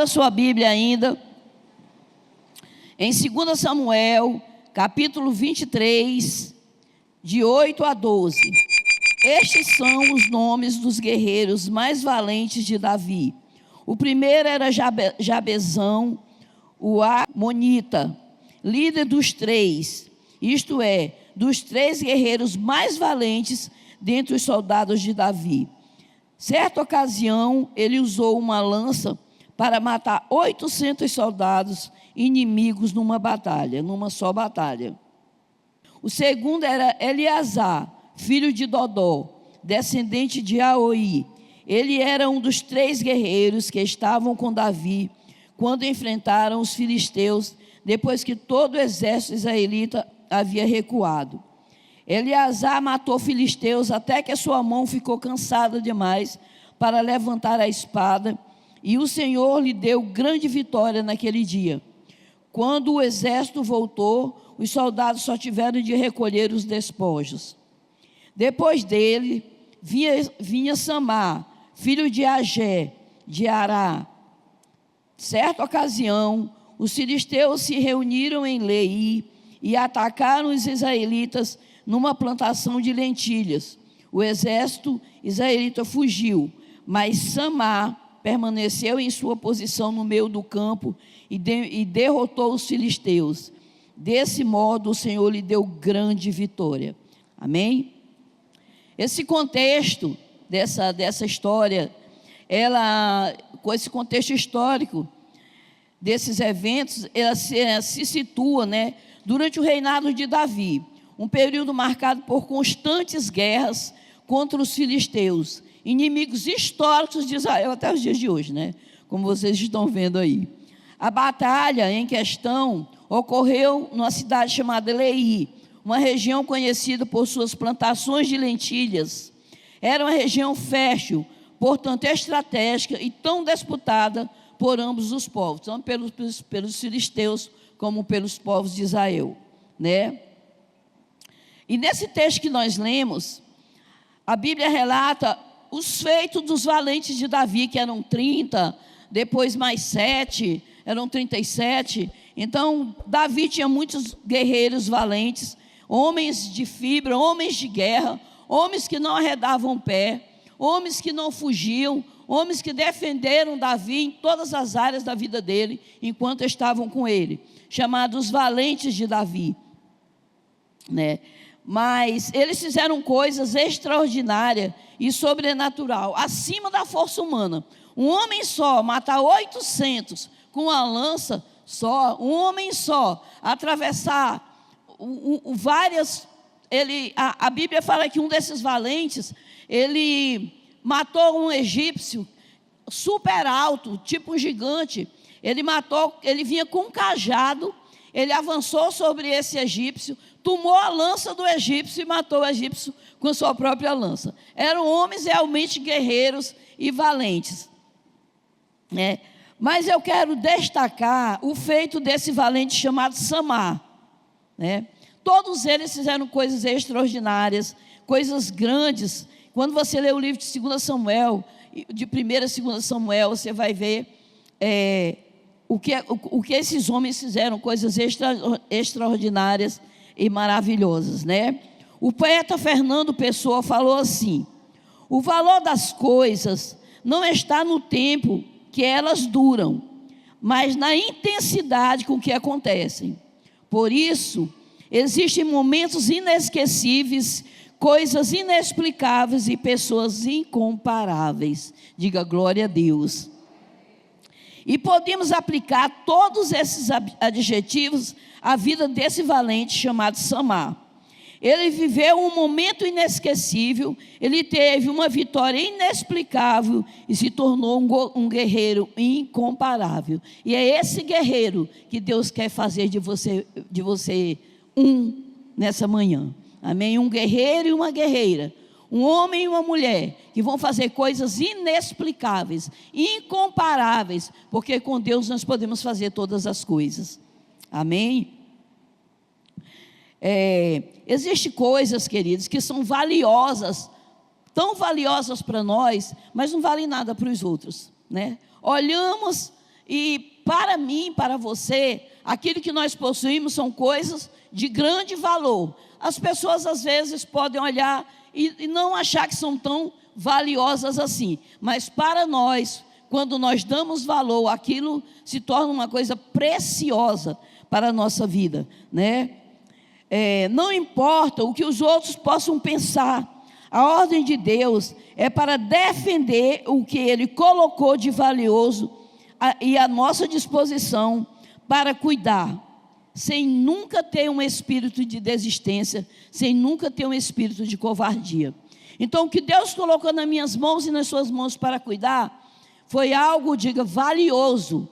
Abra sua Bíblia ainda, em 2 Samuel, capítulo 23, de 8 a 12. Estes são os nomes dos guerreiros mais valentes de Davi. O primeiro era Jabezão, o Amonita, líder dos três, isto é, dos três guerreiros mais valentes dentre os soldados de Davi. Certa ocasião, ele usou uma lança para matar 800 soldados inimigos numa só batalha. O segundo era Eleazar, filho de Dodó, descendente de Aoi. Ele era um dos três guerreiros que estavam com Davi quando enfrentaram os filisteus, depois que todo o exército israelita havia recuado. Eleazar matou filisteus até que a sua mão ficou cansada demais para levantar a espada, e o Senhor lhe deu grande vitória naquele dia. Quando o exército voltou, os soldados só tiveram de recolher os despojos. Depois dele, vinha Samar, filho de Agé, de Ará. Certa ocasião, os filisteus se reuniram em Lei e atacaram os israelitas numa plantação de lentilhas. O exército israelita fugiu, mas Samar permaneceu em sua posição no meio do campo e derrotou os filisteus. Desse modo, o Senhor lhe deu grande vitória. Amém? Esse contexto dessa história, com esse contexto histórico desses eventos, ela se situa, durante o reinado de Davi, um período marcado por constantes guerras contra os filisteus, inimigos históricos de Israel até os dias de hoje, como vocês estão vendo aí. A batalha em questão ocorreu numa cidade chamada Lei, uma região conhecida por suas plantações de lentilhas. Era uma região fértil, portanto estratégica e tão disputada por ambos os povos, tanto pelos filisteus como pelos povos de Israel, E nesse texto que nós lemos, a Bíblia relata os feitos dos valentes de Davi, que eram 30, depois mais 7, eram 37. Então, Davi tinha muitos guerreiros valentes, homens de fibra, homens de guerra, homens que não arredavam o pé, homens que não fugiam, homens que defenderam Davi em todas as áreas da vida dele, enquanto estavam com ele, chamados valentes de Davi, Mas eles fizeram coisas extraordinárias e sobrenatural, acima da força humana. Um homem só matar 800 com uma lança só, um homem só atravessar várias. A Bíblia fala que um desses valentes, ele matou um egípcio super alto, tipo um gigante. Ele vinha com um cajado, ele avançou sobre esse egípcio, tomou a lança do egípcio e matou o egípcio com sua própria lança. Eram homens realmente guerreiros e valentes, Mas eu quero destacar o feito desse valente chamado Samar, Todos eles fizeram coisas extraordinárias, coisas grandes. Quando você lê o livro de 2 Samuel, de 1 e 2 Samuel, você vai ver o que esses homens fizeram, coisas extraordinárias e maravilhosas, O poeta Fernando Pessoa falou assim: o valor das coisas não está no tempo que elas duram, mas na intensidade com que acontecem. Por isso, existem momentos inesquecíveis, coisas inexplicáveis e pessoas incomparáveis. Diga glória a Deus. E podemos aplicar todos esses adjetivos à vida desse valente chamado Samar. Ele viveu um momento inesquecível, ele teve uma vitória inexplicável e se tornou um guerreiro incomparável. E é esse guerreiro que Deus quer fazer de você nessa manhã. Amém? Um guerreiro e uma guerreira, um homem e uma mulher, que vão fazer coisas inexplicáveis, incomparáveis, porque com Deus nós podemos fazer todas as coisas. Amém? Existem coisas, queridos, que são valiosas, tão valiosas para nós, mas não valem nada para os outros, Olhamos E para mim, para você, aquilo que nós possuímos são coisas de grande valor. As pessoas às vezes podem olhar e não achar que são tão valiosas assim. Mas para nós, quando nós damos valor, aquilo se torna uma coisa preciosa para a nossa vida, né? Não importa o que os outros possam pensar, a ordem de Deus é para defender o que Ele colocou de valioso e à nossa disposição para cuidar, sem nunca ter um espírito de desistência, sem nunca ter um espírito de covardia. Então, o que Deus colocou nas minhas mãos e nas suas mãos para cuidar, foi algo, diga, valioso.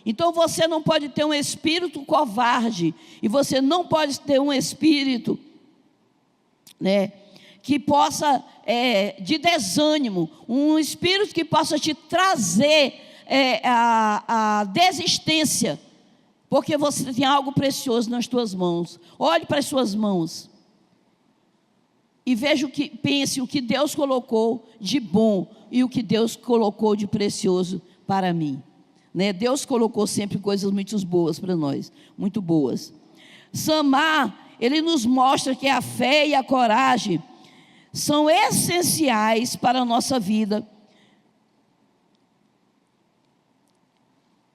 Então, você não pode ter um espírito covarde, e você não pode ter um espírito, né, que possa, de desânimo, um espírito que possa te trazer a desistência, porque você tem algo precioso nas tuas mãos. Olhe para as suas mãos e veja pense o que Deus colocou de bom e o que Deus colocou de precioso para mim, né? Deus colocou sempre coisas muito boas para nós, muito boas. Samar, ele nos mostra que a fé e a coragem são essenciais para a nossa vida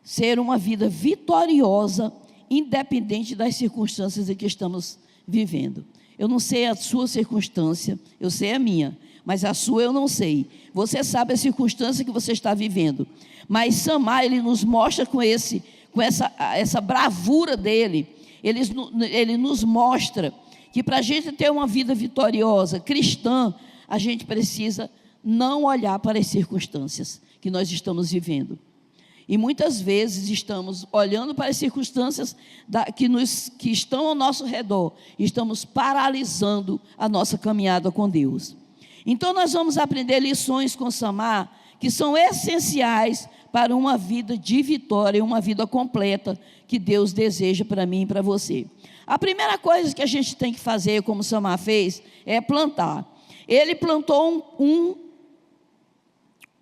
ser uma vida vitoriosa, independente das circunstâncias em que estamos vivendo. Eu não sei a sua circunstância, eu sei a minha, mas a sua eu não sei. Você sabe a circunstância que você está vivendo, mas Samar, ele nos mostra com essa bravura dele, ele nos mostra que para a gente ter uma vida vitoriosa, cristã, a gente precisa não olhar para as circunstâncias que nós estamos vivendo. E muitas vezes estamos olhando para as circunstâncias que estão ao nosso redor, e estamos paralisando a nossa caminhada com Deus. Então nós vamos aprender lições com Samar, que são essenciais para uma vida de vitória, uma vida completa, que Deus deseja para mim e para você. A primeira coisa que a gente tem que fazer, como Samar fez, é plantar. Ele plantou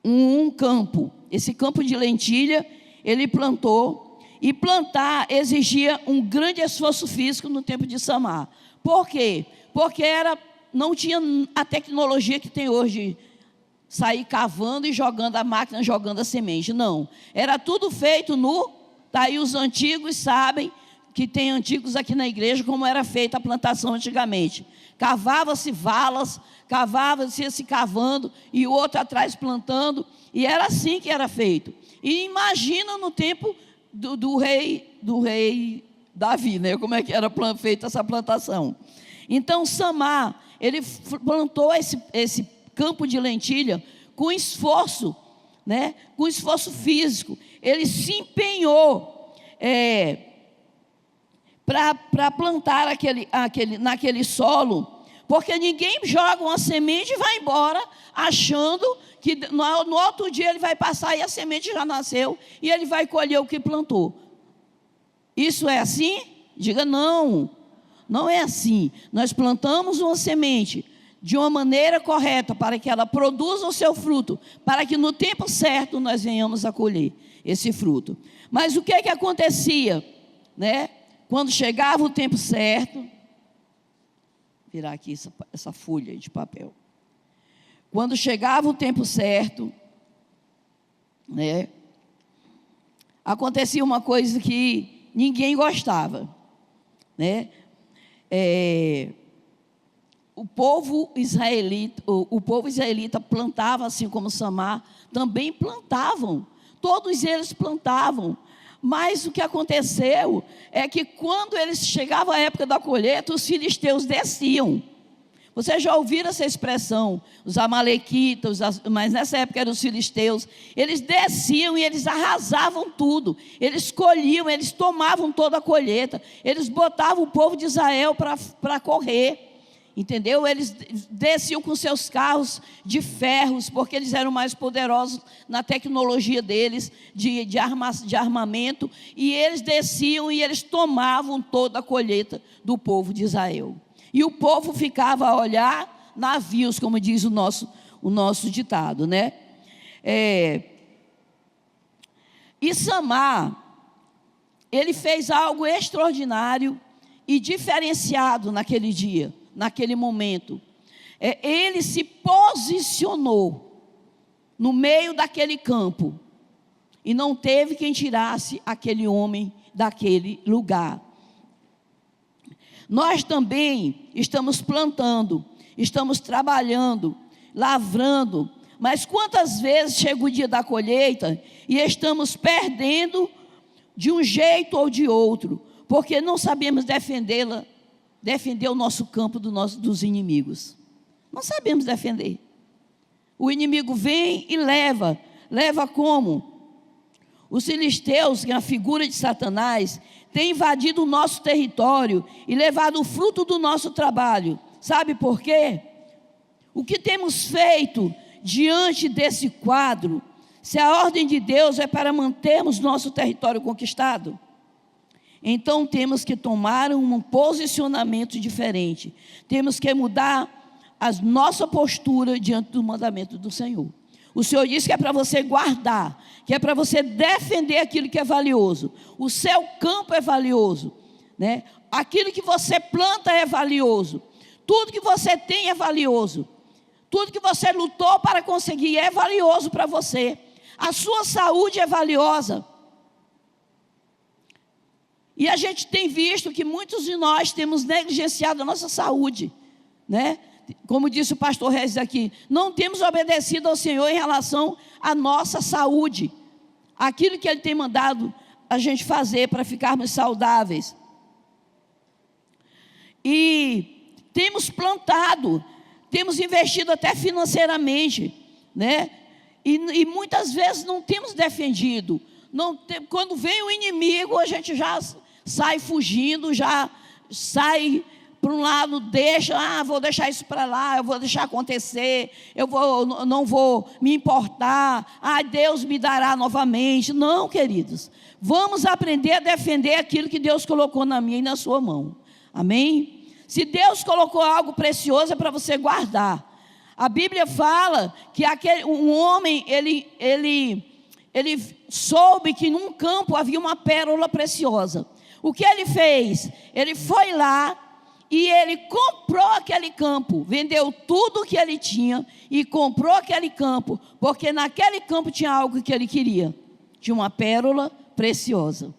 um campo. Esse campo de lentilha, ele plantou, e plantar exigia um grande esforço físico no tempo de Samar. Por quê? Porque não tinha a tecnologia que tem hoje, sair cavando e jogando a máquina, jogando a semente. Não, era tudo feito tá aí os antigos sabem, que tem antigos aqui na igreja, como era feita a plantação antigamente. Cavava-se valas, se cavando, e o outro atrás plantando, e era assim que era feito. E imagina no tempo do rei Davi, né? Como é que era feita essa plantação. Então Samar, ele plantou esse campo de lentilha com esforço, né? Com esforço físico. Ele se empenhou para plantar naquele solo, porque ninguém joga uma semente e vai embora achando que no outro dia ele vai passar e a semente já nasceu e ele vai colher o que plantou. Isso é assim? Diga não, não é assim. Nós plantamos uma semente de uma maneira correta para que ela produza o seu fruto, para que no tempo certo nós venhamos a colher esse fruto. Mas o que é que acontecia, né? Quando chegava o tempo certo, virar aqui essa folha de papel. Quando chegava o tempo certo, né, acontecia uma coisa que ninguém gostava, né? O povo israelita plantava, assim como Samar, também plantavam. Todos eles plantavam. Mas o que aconteceu é que quando eles chegavam à época da colheita, os filisteus desciam. Vocês já ouviram essa expressão, os amalequitas, mas nessa época eram os filisteus. Eles desciam e eles arrasavam tudo. Eles colhiam, eles tomavam toda a colheita. Eles botavam o povo de Israel para correr. Entendeu? Eles desciam com seus carros de ferros, porque eles eram mais poderosos na tecnologia deles, de armamento, e eles desciam e eles tomavam toda a colheita do povo de Israel. E o povo ficava a olhar navios, como diz o nosso ditado, né? E Samar, ele fez algo extraordinário e diferenciado naquele dia, naquele momento. Ele se posicionou no meio daquele campo e não teve quem tirasse aquele homem daquele lugar. Nós também estamos plantando, estamos trabalhando, lavrando, mas quantas vezes chega o dia da colheita e estamos perdendo de um jeito ou de outro, porque não sabemos defender o nosso campo dos inimigos. Não sabemos defender. O inimigo vem e leva como? Os filisteus, que é a figura de Satanás, têm invadido o nosso território e levado o fruto do nosso trabalho. Sabe por quê? O que temos feito diante desse quadro, se a ordem de Deus é para mantermos nosso território conquistado, então temos que tomar um posicionamento diferente. Temos que mudar a nossa postura diante do mandamento do Senhor. O Senhor disse que é para você guardar, que é para você defender aquilo que é valioso. O seu campo é valioso, né? Aquilo que você planta é valioso. Tudo que você tem é valioso. Tudo que você lutou para conseguir é valioso para você. A sua saúde é valiosa. E a gente tem visto que muitos de nós temos negligenciado a nossa saúde, né? Como disse o pastor Regis aqui, não temos obedecido ao Senhor em relação à nossa saúde. Aquilo que Ele tem mandado a gente fazer para ficarmos saudáveis. E temos plantado, temos investido até financeiramente, né? E muitas vezes não temos defendido. Quando vem o inimigo, a gente já sai fugindo, já sai para um lado, vou deixar isso para lá, eu vou deixar acontecer, não vou me importar, Deus me dará novamente. Não, queridos, vamos aprender a defender aquilo que Deus colocou na minha e na sua mão, amém? Se Deus colocou algo precioso, é para você guardar. A Bíblia fala que um homem, ele soube que num campo havia uma pérola preciosa. O que ele fez? Ele foi lá e ele comprou aquele campo, vendeu tudo o que ele tinha e comprou aquele campo, porque naquele campo tinha algo que ele queria, tinha uma pérola preciosa.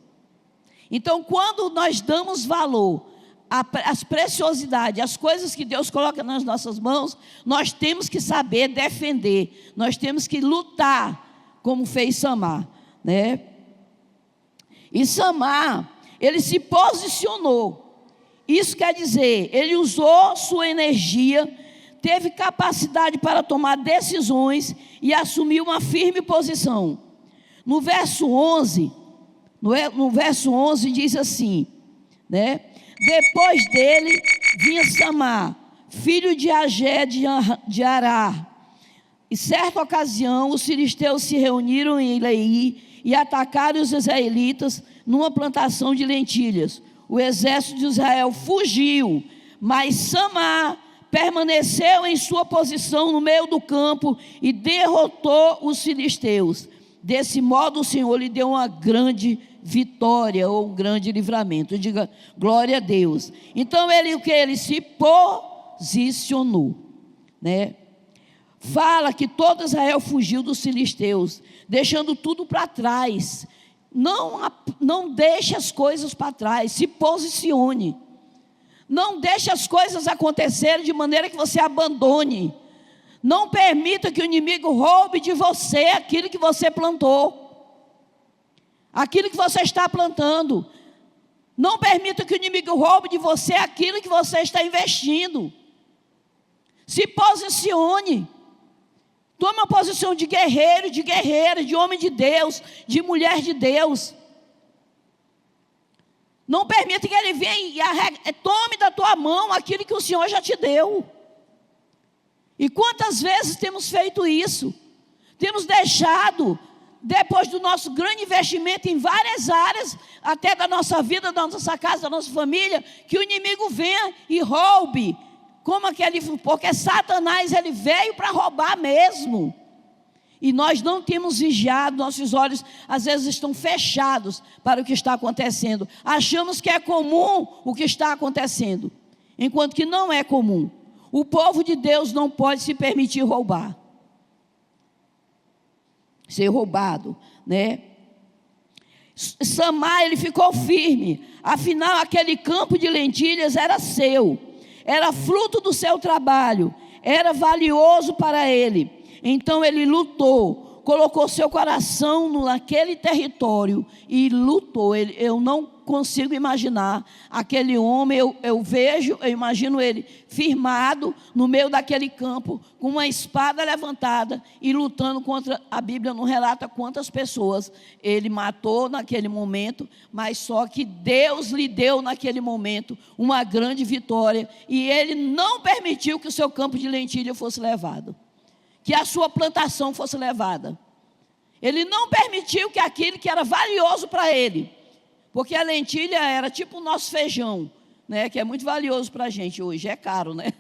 Então, quando nós damos valor às preciosidades, às coisas que Deus coloca nas nossas mãos, nós temos que saber defender, nós temos que lutar, como fez Samar, né? E Samar, ele se posicionou. Isso quer dizer, ele usou sua energia, teve capacidade para tomar decisões e assumiu uma firme posição. No verso 11 diz assim, né? Depois dele vinha Samar, filho de Agé de Arar. E certa ocasião os filisteus se reuniram em Elei e atacaram os israelitas numa plantação de lentilhas. O exército de Israel fugiu, mas Samar permaneceu em sua posição no meio do campo e derrotou os filisteus. Desse modo o Senhor lhe deu uma grande vitória ou um grande livramento. Diga glória a Deus. Então ele se posicionou, né? Fala que todo Israel fugiu dos filisteus, deixando tudo para trás. Não deixe as coisas para trás, se posicione. Não deixe as coisas acontecerem de maneira que você abandone. Não permita que o inimigo roube de você aquilo que você plantou, aquilo que você está plantando. Não permita que o inimigo roube de você aquilo que você está investindo. Se posicione. Tome uma posição de guerreiro, de guerreira, de homem de Deus, de mulher de Deus. Não permita que ele venha e tome da tua mão aquilo que o Senhor já te deu. E quantas vezes temos feito isso? Temos deixado, depois do nosso grande investimento em várias áreas, até da nossa vida, da nossa casa, da nossa família, que o inimigo venha e roube. Porque Satanás, ele veio para roubar mesmo. E nós não temos vigiado, nossos olhos às vezes estão fechados para o que está acontecendo. Achamos que é comum o que está acontecendo, enquanto que não é comum. O povo de Deus não pode se permitir roubar, ser roubado, né? Samar, ele ficou firme. Afinal, aquele campo de lentilhas era seu, era fruto do seu trabalho, era valioso para ele. Então ele lutou, colocou seu coração naquele território e lutou. Eu não consigo imaginar aquele homem, eu imagino ele firmado no meio daquele campo, com uma espada levantada e lutando contra, a Bíblia não relata quantas pessoas ele matou naquele momento, mas só que Deus lhe deu naquele momento uma grande vitória, e ele não permitiu que o seu campo de lentilha fosse levado, que a sua plantação fosse levada. Ele não permitiu que aquilo que era valioso para ele, porque a lentilha era tipo o nosso feijão, né, que é muito valioso para a gente hoje, é caro, né?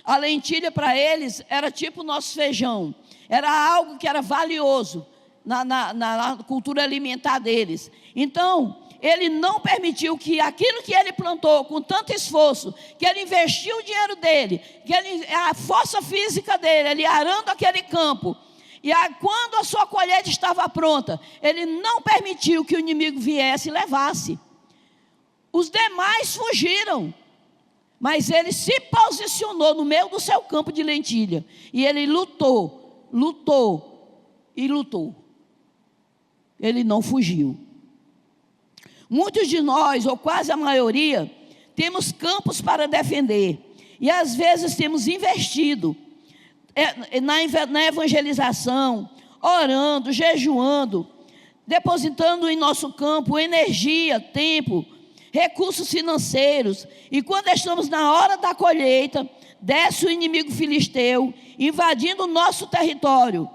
A lentilha para eles era tipo o nosso feijão, era algo que era valioso na cultura alimentar deles. Então, ele não permitiu que aquilo que ele plantou com tanto esforço, que ele investiu o dinheiro dele, a força física dele, ele arando aquele campo, e quando a sua colheita estava pronta, ele não permitiu que o inimigo viesse e levasse. Os demais fugiram, mas ele se posicionou no meio do seu campo de lentilha, e ele lutou, e lutou. Ele não fugiu. Muitos de nós, ou quase a maioria, temos campos para defender, e às vezes temos investido na evangelização, orando, jejuando, depositando em nosso campo energia, tempo, recursos financeiros, e quando estamos na hora da colheita, desce o inimigo filisteu, invadindo o nosso território.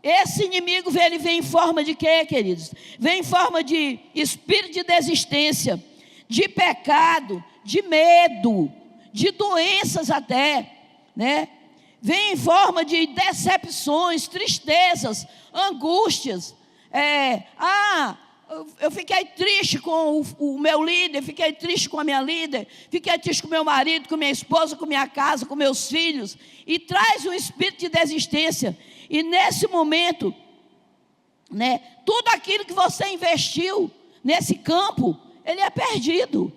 Esse inimigo, ele vem em forma de quê, queridos? Vem em forma de espírito de desistência, de pecado, de medo, de doenças até, né? Vem em forma de decepções, tristezas, angústias. Eu fiquei triste com o meu líder, fiquei triste com a minha líder, fiquei triste com meu marido, com minha esposa, com minha casa, com meus filhos. E traz um espírito de desistência. E nesse momento, né, tudo aquilo que você investiu nesse campo, ele é perdido.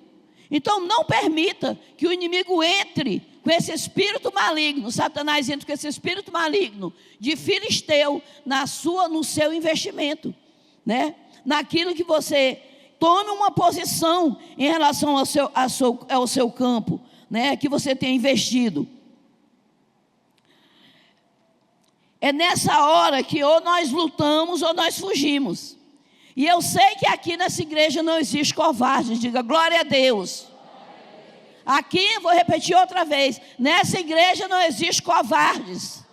Então não permita que o inimigo entre com esse espírito maligno, Satanás entra com esse espírito maligno de filisteu no seu investimento, né? Naquilo que você tome uma posição em relação ao seu campo, né? Que você tem investido. É nessa hora que ou nós lutamos ou nós fugimos. E eu sei que aqui nessa igreja não existe covarde. Diga glória a Deus. Aqui, vou repetir outra vez, nessa igreja não existe covardes.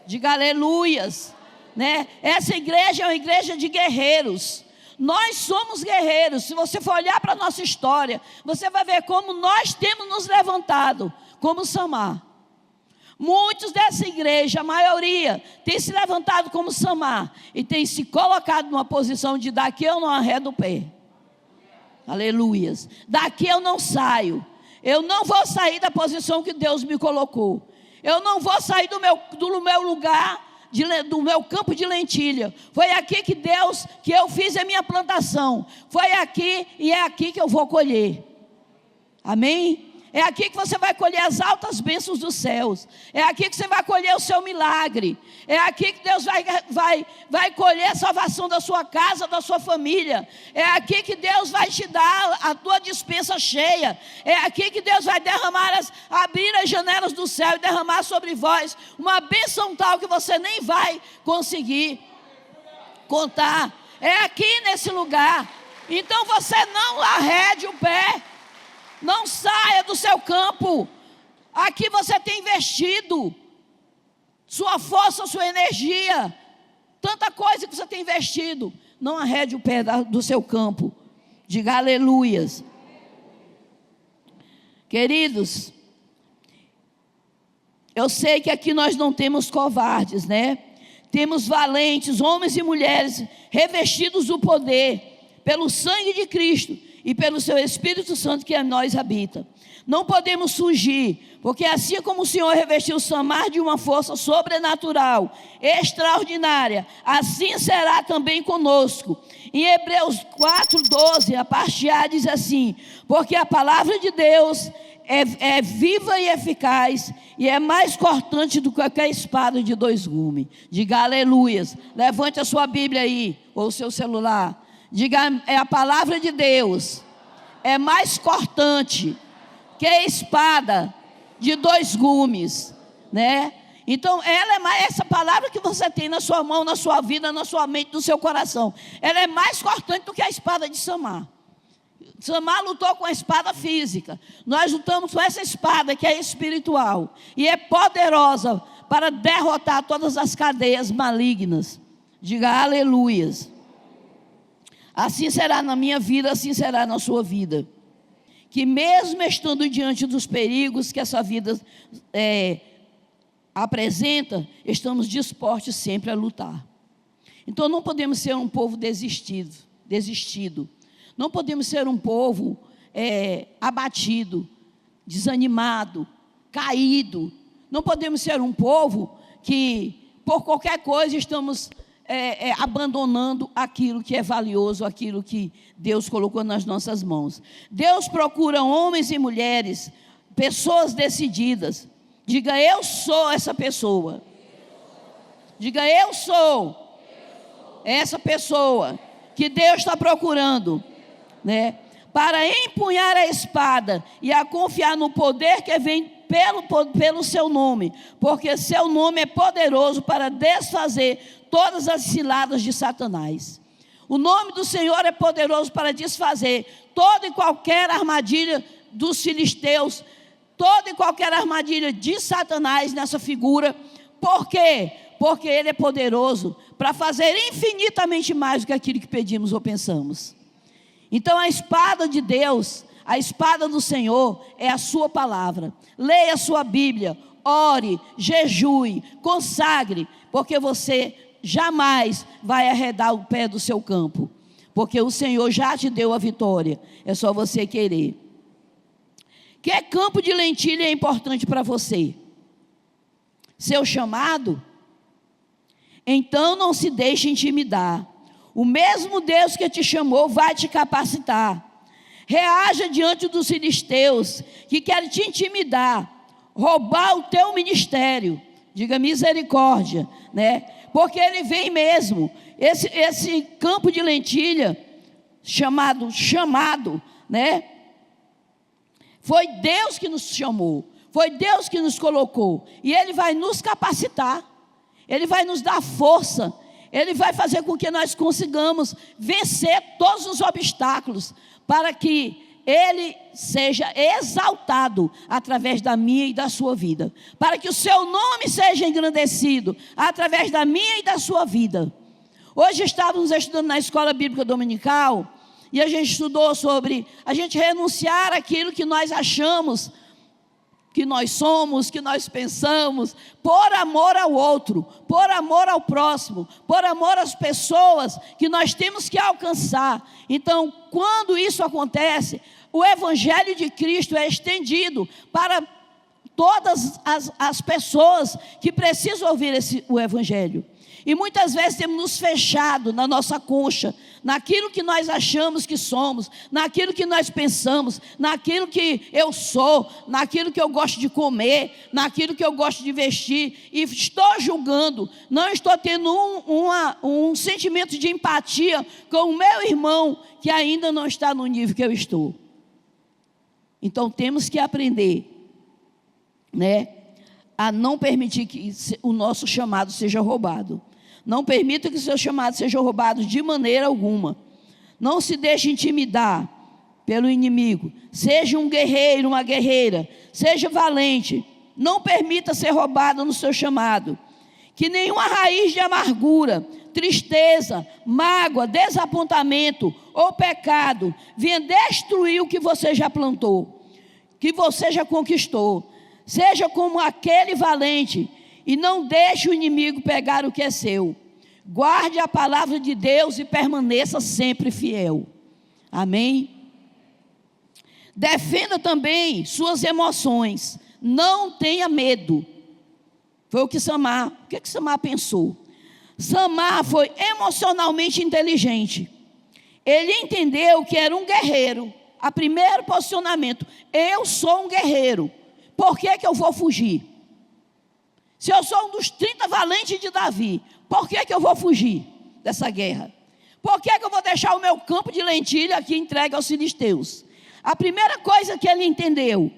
Diga aleluias, né? Essa igreja é uma igreja de guerreiros. Nós somos guerreiros. Se você for olhar para a nossa história, você vai ver como nós temos nos levantado, como Samar. Muitos dessa igreja, a maioria, tem se levantado como Samar e tem se colocado numa posição de daqui eu não arredo o pé. Aleluias. Daqui eu não saio. Eu não vou sair da posição que Deus me colocou. Eu não vou sair do meu lugar, do meu campo de lentilha. Foi aqui que eu fiz a minha plantação. Foi aqui e é aqui que eu vou colher. Amém? É aqui que você vai colher as altas bênçãos dos céus. É aqui que você vai colher o seu milagre. É aqui que Deus vai colher a salvação da sua casa, da sua família. É aqui que Deus vai te dar a tua despensa cheia. É aqui que Deus vai abrir as janelas do céu e derramar sobre vós uma bênção tal que você nem vai conseguir contar. É aqui nesse lugar. Então você não arrede o pé. Não saia do seu campo. Aqui você tem investido sua força, sua energia, tanta coisa que você tem investido. Não arrede o pé do seu campo. Diga aleluias. Queridos, Eu sei que aqui nós não temos covardes, né? Temos valentes, homens e mulheres, revestidos do poder, pelo sangue de Cristo e pelo seu Espírito Santo que em nós habita. Não podemos fugir, porque assim como o Senhor revestiu Samar de uma força sobrenatural, extraordinária, assim será também conosco. Em Hebreus 4:12, a parte A diz assim: porque a palavra de Deus é viva e eficaz, e é mais cortante do que qualquer espada de dois gumes. Diga aleluias. Levante a sua Bíblia aí, ou o seu celular. Diga, é a palavra de Deus, é mais cortante que a espada de dois gumes, né? Então, essa palavra que você tem na sua mão, na sua vida, na sua mente, no seu coração, ela é mais cortante do que a espada de Samar. Samar lutou com a espada física. Nós lutamos com essa espada que é espiritual e é poderosa para derrotar todas as cadeias malignas. Diga aleluias. Assim será na minha vida, assim será na sua vida. Que mesmo estando diante dos perigos que essa vida apresenta, estamos dispostos sempre a lutar. Então não podemos ser um povo desistido. Não podemos ser um povo abatido, desanimado, caído. Não podemos ser um povo que, por qualquer coisa, estamos abandonando aquilo que é valioso, aquilo que Deus colocou nas nossas mãos. Deus procura homens e mulheres, pessoas decididas. Diga, eu sou essa pessoa. Diga, eu sou essa pessoa que Deus está procurando, né? Para empunhar a espada e a confiar no poder que vem pelo seu nome, porque seu nome é poderoso para desfazer todas as ciladas de Satanás. O nome do Senhor é poderoso para desfazer toda e qualquer armadilha dos filisteus, toda e qualquer armadilha de Satanás nessa figura. Por quê? Porque Ele é poderoso para fazer infinitamente mais do que aquilo que pedimos ou pensamos. Então a espada de Deus, a espada do Senhor é a sua palavra. Leia a sua Bíblia, ore, jejue, consagre, porque você jamais vai arredar o pé do seu campo, porque o Senhor já te deu a vitória, é só você querer. Que campo de lentilha é importante para você? Seu chamado? Então não se deixe intimidar. O mesmo Deus que te chamou vai te capacitar. Reaja diante dos filisteus que querem te intimidar, roubar o teu ministério. Diga misericórdia, né? Porque ele vem mesmo. Esse campo de lentilha chamado, né? Foi Deus que nos chamou, foi Deus que nos colocou, e Ele vai nos capacitar, Ele vai nos dar força, Ele vai fazer com que nós consigamos vencer todos os obstáculos, para que Ele seja exaltado através da minha e da sua vida, para que o seu nome seja engrandecido através da minha e da sua vida. Hoje estávamos estudando na escola bíblica dominical, e a gente estudou sobre a gente renunciar àquilo que nós achamos, que nós somos, que nós pensamos, por amor ao outro, por amor ao próximo, por amor às pessoas que nós temos que alcançar. Então, quando isso acontece, o Evangelho de Cristo é estendido para todas as pessoas que precisam ouvir o Evangelho. E muitas vezes temos nos fechado na nossa concha, naquilo que nós achamos que somos, naquilo que nós pensamos, naquilo que eu sou, naquilo que eu gosto de comer, naquilo que eu gosto de vestir, e estou julgando, não estou tendo um sentimento de empatia com o meu irmão, que ainda não está no nível que eu estou. Então temos que aprender, né, a não permitir que o nosso chamado seja roubado. Não permita que o seu chamado seja roubado de maneira alguma. Não se deixe intimidar pelo inimigo. Seja um guerreiro, uma guerreira. Seja valente. Não permita ser roubado no seu chamado. Que nenhuma raiz de amargura, tristeza, mágoa, desapontamento ou pecado venha destruir o que você já plantou, que você já conquistou. seja como aquele valente e não deixe o inimigo pegar o que é seu. Guarde a palavra de Deus e permaneça sempre fiel. Amém? Defenda também suas emoções. Não tenha medo. Foi o que Samar pensou? Samar foi emocionalmente inteligente. Ele entendeu que era um guerreiro. A primeiro posicionamento: eu sou um guerreiro. Por que eu vou fugir? Se eu sou um dos 30 valentes de Davi, por que eu vou fugir dessa guerra? Por que eu vou deixar o meu campo de lentilha aqui entregue aos filisteus? A primeira coisa que ele entendeu: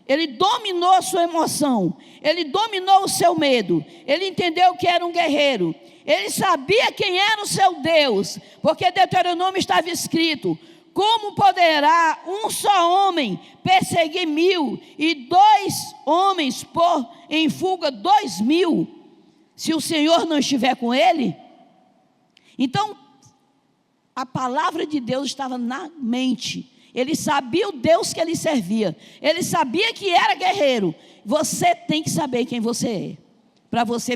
ele dominou a sua emoção, ele dominou o seu medo, ele entendeu que era um guerreiro, ele sabia quem era o seu Deus, porque em Deuteronômio estava escrito: como poderá um só homem perseguir 1000 e 2 homens pôr em fuga 2000, se o Senhor não estiver com ele? Então, a palavra de Deus estava na mente. Ele sabia o Deus que ele servia. Ele sabia que era guerreiro. Você tem que saber quem você é, para você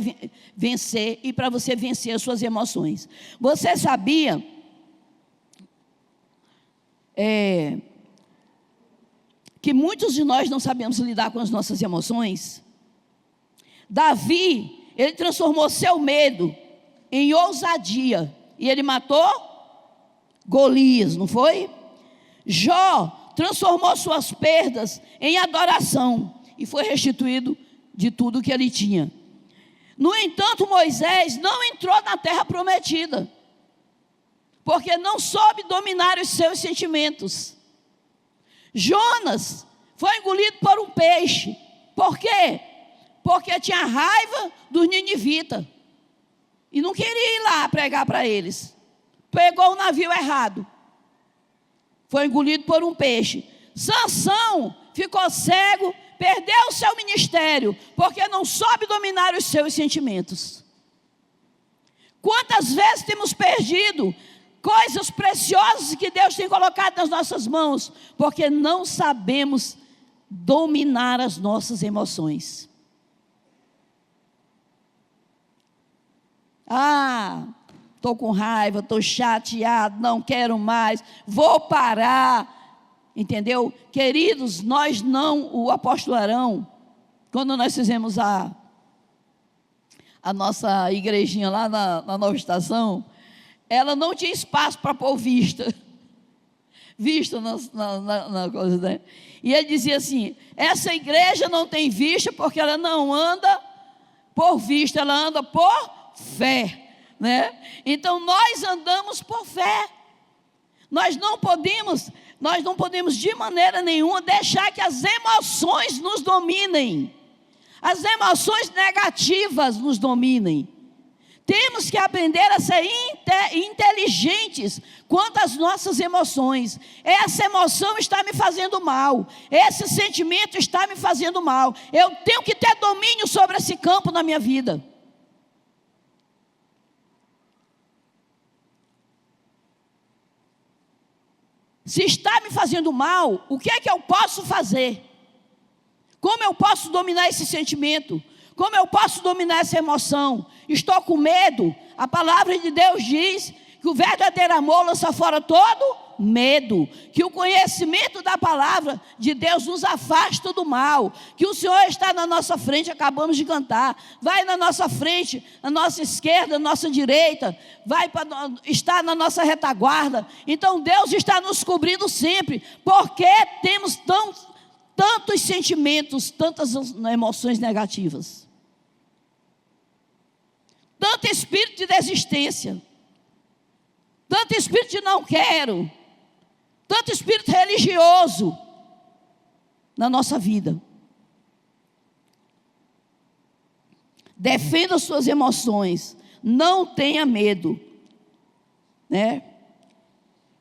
vencer e para você vencer as suas emoções. Você sabia que muitos de nós não sabemos lidar com as nossas emoções? Davi, ele transformou seu medo em ousadia e ele matou Golias, não foi? Jó transformou suas perdas em adoração e foi restituído de tudo que ele tinha. No entanto, Moisés não entrou na terra prometida, porque não soube dominar os seus sentimentos. Jonas foi engolido por um peixe. Por quê? Porque tinha raiva dos ninivitas e não queria ir lá pregar para eles. Pegou o navio errado, foi engolido por um peixe. Sansão ficou cego, perdeu o seu ministério, porque não soube dominar os seus sentimentos. Quantas vezes temos perdido coisas preciosas que Deus tem colocado nas nossas mãos, porque não sabemos dominar as nossas emoções. Estou com raiva, estou chateado, não quero mais, vou parar. Entendeu? Queridos, nós não, o apóstolo Arão, quando nós fizemos a nossa igrejinha lá na Nova Estação, ela não tinha espaço para pôr vista na coisa, né? E ele dizia assim: essa igreja não tem vista porque ela não anda por vista, ela anda por fé, né? Então nós andamos por fé. Nós não podemos de maneira nenhuma deixar que as emoções nos dominem, as emoções negativas nos dominem. Temos que aprender a ser inteligentes quanto às nossas emoções. Essa emoção está me fazendo mal, esse sentimento está me fazendo mal. Eu tenho que ter domínio sobre esse campo na minha vida. Se está me fazendo mal, o que é que eu posso fazer? Como eu posso dominar esse sentimento? Como eu posso dominar essa emoção? Estou com medo. A palavra de Deus diz que o verdadeiro amor lança fora todo medo. Que o conhecimento da palavra de Deus nos afasta do mal. Que o Senhor está na nossa frente, acabamos de cantar. Vai na nossa frente, na nossa esquerda, na nossa direita. Está na nossa retaguarda. Então Deus está nos cobrindo sempre. Porque temos tantos sentimentos, tantas emoções negativas. Tanto espírito de desistência, tanto espírito de não quero, tanto espírito religioso na nossa vida. Defenda suas emoções, não tenha medo, né?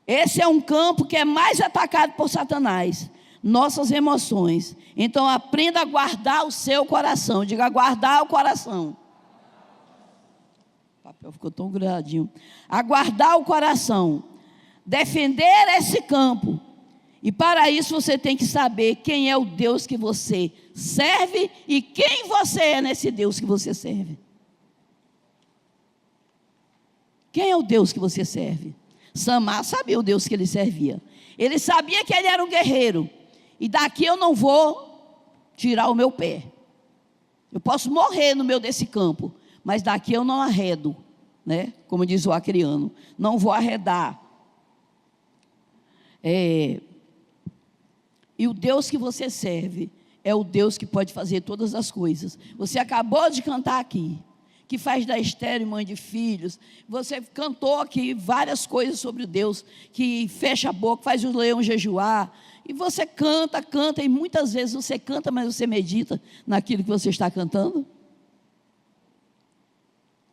Esse é um campo que é mais atacado por Satanás, nossas emoções. Então aprenda a guardar o seu coração. Diga: guardar o coração. O papel ficou tão grandinho. A guardar o coração. Defender esse campo E para isso você tem que saber quem é o Deus que você serve e quem você é nesse Deus que você serve. Quem é o Deus que você serve? Samar sabia o Deus que ele servia. Ele sabia que ele era um guerreiro. E daqui eu não vou tirar o meu pé. Eu posso morrer no meio desse campo, mas daqui eu não arredo, né? Como diz o acriano, não vou arredar. E o Deus que você serve é o Deus que pode fazer todas as coisas. Você acabou de cantar aqui, que faz da estéril mãe de filhos. Você cantou aqui várias coisas sobre o Deus que fecha a boca, faz o leão jejuar. E você canta, e muitas vezes você canta, mas você medita naquilo que você está cantando.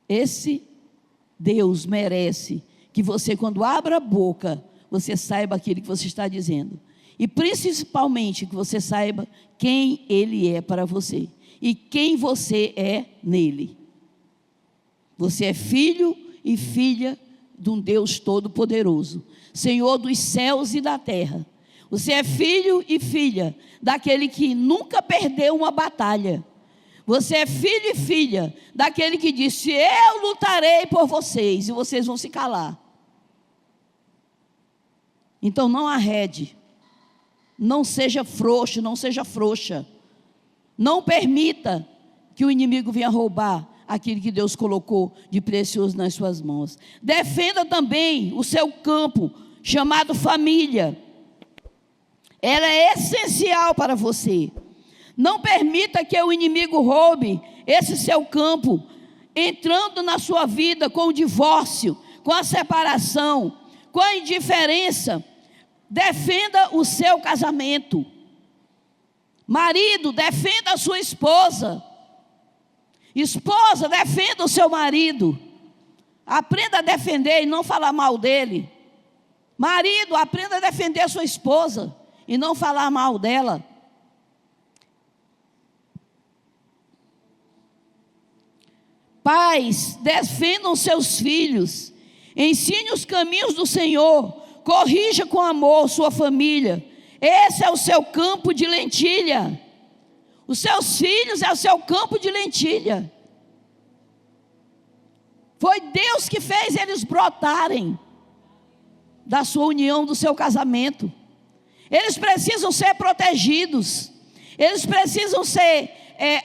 Esse Deus merece que você, quando abra a boca, você saiba aquilo que você está dizendo. E principalmente que você saiba quem Ele é para você e quem você é nele. Você é filho e filha de um Deus todo-poderoso, Senhor dos céus e da terra. Você é filho e filha daquele que nunca perdeu uma batalha. Você é filho e filha daquele que disse: eu lutarei por vocês, e vocês vão se calar. Então não arrede, não seja frouxo, não seja frouxa. Não permita que o inimigo venha roubar aquilo que Deus colocou de precioso nas suas mãos. Defenda também o seu campo, chamado família. Ela é essencial para você. Não permita que o inimigo roube esse seu campo, entrando na sua vida com o divórcio, com a separação, com a indiferença. Defenda o seu casamento. Marido, defenda a sua esposa. Esposa, defenda o seu marido. Aprenda a defender e não falar mal dele. Marido, aprenda a defender a sua esposa e não falar mal dela. Pais, defendam seus filhos. Ensine os caminhos do Senhor. Corrija com amor sua família. Esse é o seu campo de lentilha. Os seus filhos é o seu campo de lentilha. Foi Deus que fez eles brotarem da sua união, do seu casamento. Eles precisam ser protegidos. Eles precisam ser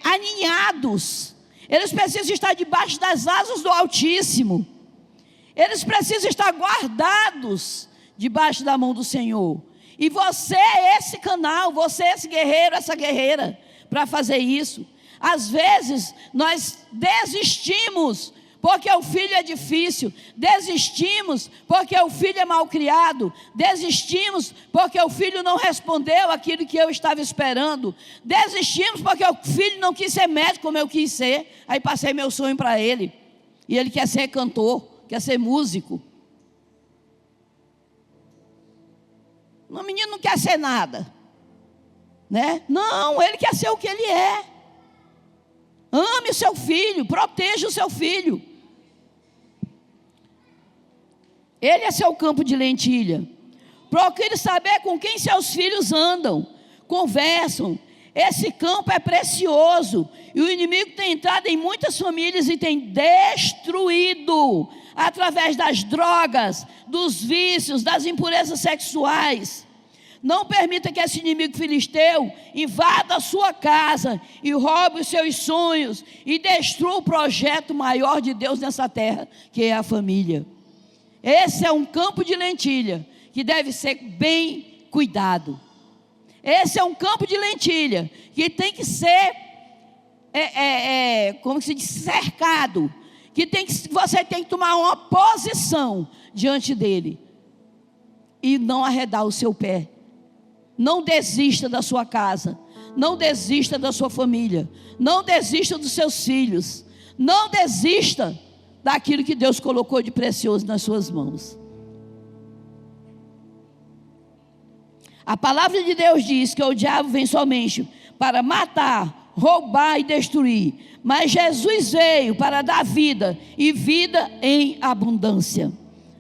aninhados. Eles precisam estar debaixo das asas do Altíssimo. Eles precisam estar guardados debaixo da mão do Senhor. E você é esse canal, você é esse guerreiro, essa guerreira, para fazer isso. Às vezes nós desistimos porque o filho é difícil, desistimos porque o filho é mal criado, desistimos porque o filho não respondeu aquilo que eu estava esperando, desistimos porque o filho não quis ser médico como eu quis ser. Aí passei meu sonho para ele, e ele quer ser cantor, quer ser músico. O menino não quer ser nada, né? Não, ele quer ser o que ele é. Ame o seu filho, proteja o seu filho. Ele é seu campo de lentilha. Procure saber com quem seus filhos andam, conversam. Esse campo é precioso. E o inimigo tem entrado em muitas famílias e tem destruído, através das drogas, dos vícios, das impurezas sexuais. Não permita que esse inimigo filisteu invada a sua casa e roube os seus sonhos e destrua o projeto maior de Deus nessa terra, que é a família. Esse é um campo de lentilha que deve ser bem cuidado. Esse é um campo de lentilha que tem que ser como se diz, cercado, você tem que tomar uma posição diante dele e não arredar o seu pé. Não desista da sua casa, não desista da sua família, não desista dos seus filhos, não desista daquilo que Deus colocou de precioso nas suas mãos. A palavra de Deus diz que o diabo vem somente para matar, roubar e destruir, mas Jesus veio para dar vida, e vida em abundância.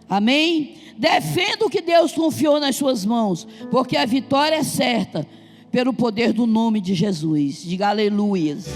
Amém? Defenda o que Deus confiou nas suas mãos, porque a vitória é certa pelo poder do nome de Jesus. Diga aleluias.